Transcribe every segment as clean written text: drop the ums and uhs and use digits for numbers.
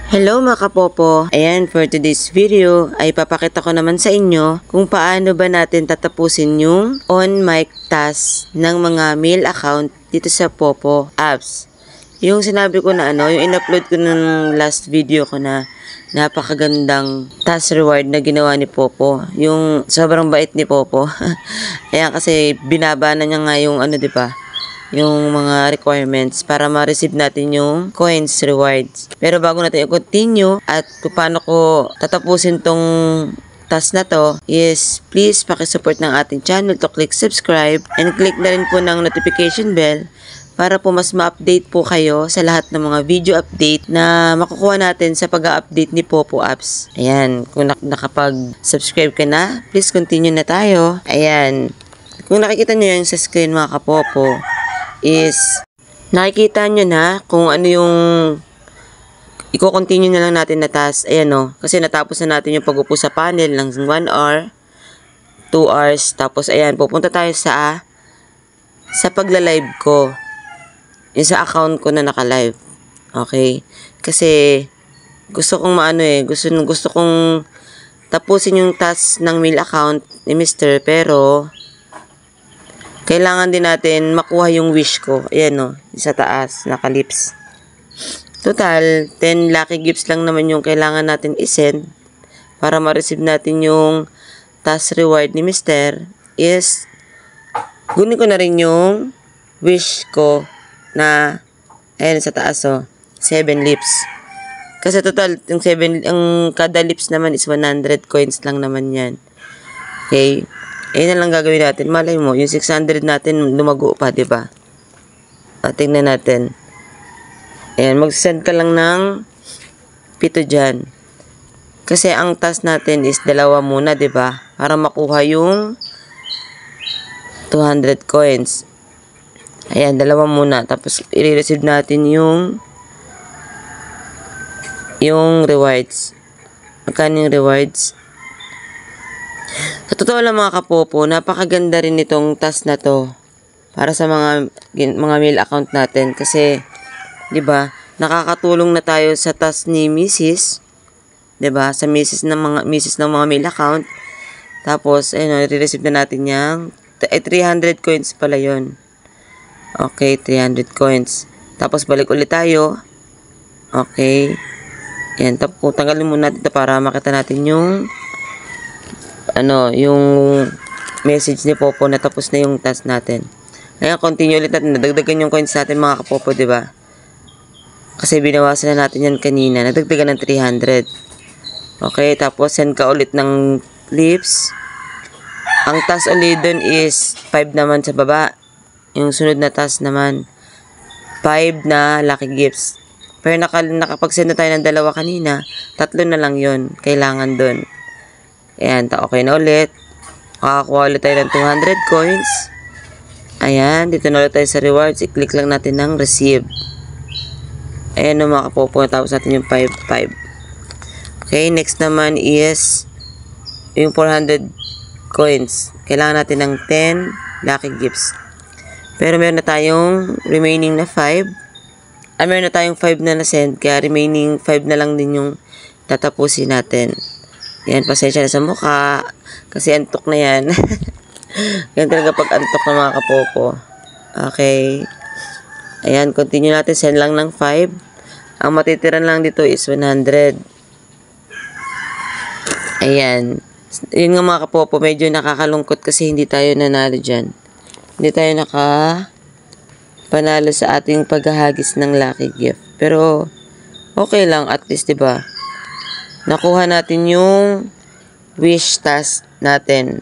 Hello mga kapopo! Ayan, for today's video ay papakita ko naman sa inyo kung paano ba natin tatapusin yung on mic task ng mga mail account dito sa Popo apps. Yung sinabi ko na yung in-upload ko ng last video ko na napakagandang task reward na ginawa ni Popo. Yung sobrang bait ni Popo. Ayan, kasi binaba na niya nga yung diba? Yung mga requirements para ma-receive natin yung coins rewards. Pero bago natin i-continue at kung paano ko tatapusin tong task na to is please pakisupport ng ating channel to click subscribe and click na rin po ng notification bell para po mas ma-update po kayo sa lahat ng mga video update na makukuha natin sa pag-update ni Popo Apps. Ayan, kung nakapag-subscribe ka na, please continue na tayo. Ayan, kung nakikita nyo yan sa screen mga kapopo, is nakikita nyo na kung ano yung i-continue na lang natin na task. Ayan kasi natapos na natin yung pag-upo sa panel ng 1 hour, 2 hours, tapos ayan, pupunta tayo sa pagla-live ko. Yung sa account ko na naka-live. Okay? Kasi gusto kong gusto kong tapusin yung task ng mail account ni Mr. pero kailangan din natin makuha yung wish ko. Ayan sa taas, naka-lips. Total, 10 lucky gifts lang naman yung kailangan natin isend para ma-receive natin yung task reward ni Mr. is gunin ko na rin yung wish ko na ayan sa taas 7 lips. Kasi total, yung kada lips naman is 100 coins lang naman yan. Okay? Ayun na lang gagawin natin. Malay mo, yung 600 natin lumago pa, diba? Tingnan natin. Ayan, mag-send ka lang ng 7 dyan. Kasi ang task natin is 2 muna, diba? Para makuha yung 200 coins. Ayan, 2 muna. Tapos, i-receive natin yung rewards. Magkano yung rewards? Sa totoo lang mga kapopo, napakaganda rin itong task na to para sa mga mail account natin kasi 'di ba? Nakakatulong na tayo sa task ni Mrs. 'di ba? Sa Mrs. ng mga mail account. Tapos i-receive na natin yang 300 coins pala 'yon. Okay, 300 coins. Tapos balik ulit tayo. Okay. Yan, tapos tanggalin muna natin ito para makita natin yung yung message ni Popo na tapos na yung task natin. Ngayon, continue ulit natin. Nadagdagan yung coins natin mga kapopo, diba? Kasi binawasan na natin yan kanina. Nadagdagan ng 300. Okay, tapos send ka ulit ng lips. Ang task ulit dun is 5 naman sa baba. Yung sunod na task naman 5 na lucky gifts. Pero nakapag-send na tayo ng 2 kanina, 3 na lang yun. Kailangan dun. Ayan, okay na ulit. Makakuha ulit tayo ng 200 coins. Ayan, dito na ulit tayo sa rewards. I-click lang natin ng receive. Ayan mga kapopo. Tapos natin yung 5. Okay, next naman is yung 400 coins. Kailangan natin ng 10 lucky gifts. Pero meron na tayong remaining na 5. Meron na tayong 5 na na-send. Kaya remaining 5 na lang din yung tatapusin natin. Yan, pasensya na sa mukha. Kasi antok na yan. Yan talaga pag antok na mga kapopo. Okay. Ayan, continue natin. Send lang ng 5. Ang matitiran lang dito is 100. Ayan. Yun nga mga kapopo, medyo nakakalungkot kasi hindi tayo nanalo dyan. Hindi tayo panalo sa ating paghahagis ng lucky gift. Pero, okay lang. At least, diba? Nakuha natin yung wish task natin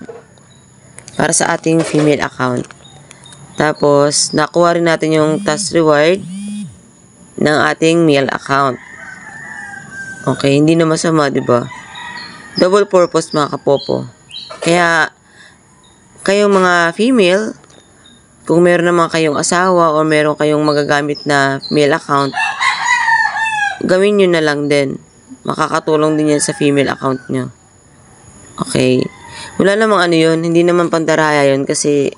para sa ating female account. Tapos, nakuha rin natin yung task reward ng ating male account. Okay, hindi na masama, diba? Double purpose mga kapopo. Kaya, kayong mga female, kung meron naman kayong asawa o meron kayong magagamit na male account, gawin nyo na lang din. Makakatulong din yan sa female account nyo. Okay. Wala namang yun. Hindi naman pandaraya yun kasi,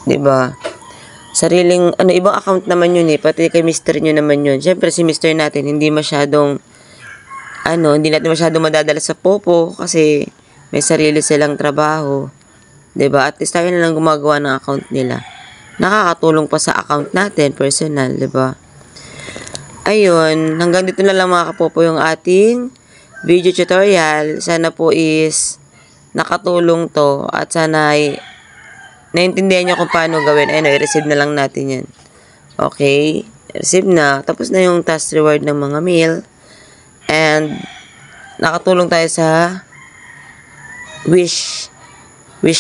diba, sariling, ibang account naman yun Pati kay Mr. nyo naman yun. Siyempre, si Mr. natin, hindi masyadong hindi natin masyado madadala sa Popo kasi may sarili silang trabaho. 'Di ba? At least tayo na lang gumagawa ng account nila. Nakakatulong pa sa account natin, personal, 'di ba? Ayun, hanggang dito na lang mga kapopo yung ating video tutorial. Sana po is nakatulong to at sana ay naintindihan nyo kung paano gawin. Ayun, i-receive na lang natin yan. Okay, receive na. Tapos na yung task reward ng mga meal. And nakatulong tayo sa wish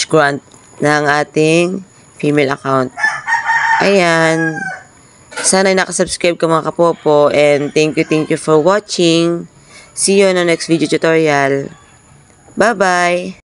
grant ng ating female account. Ayan. Sana nakasubscribe ka mga kapopo. And thank you for watching. See you on the next video tutorial. Bye-bye!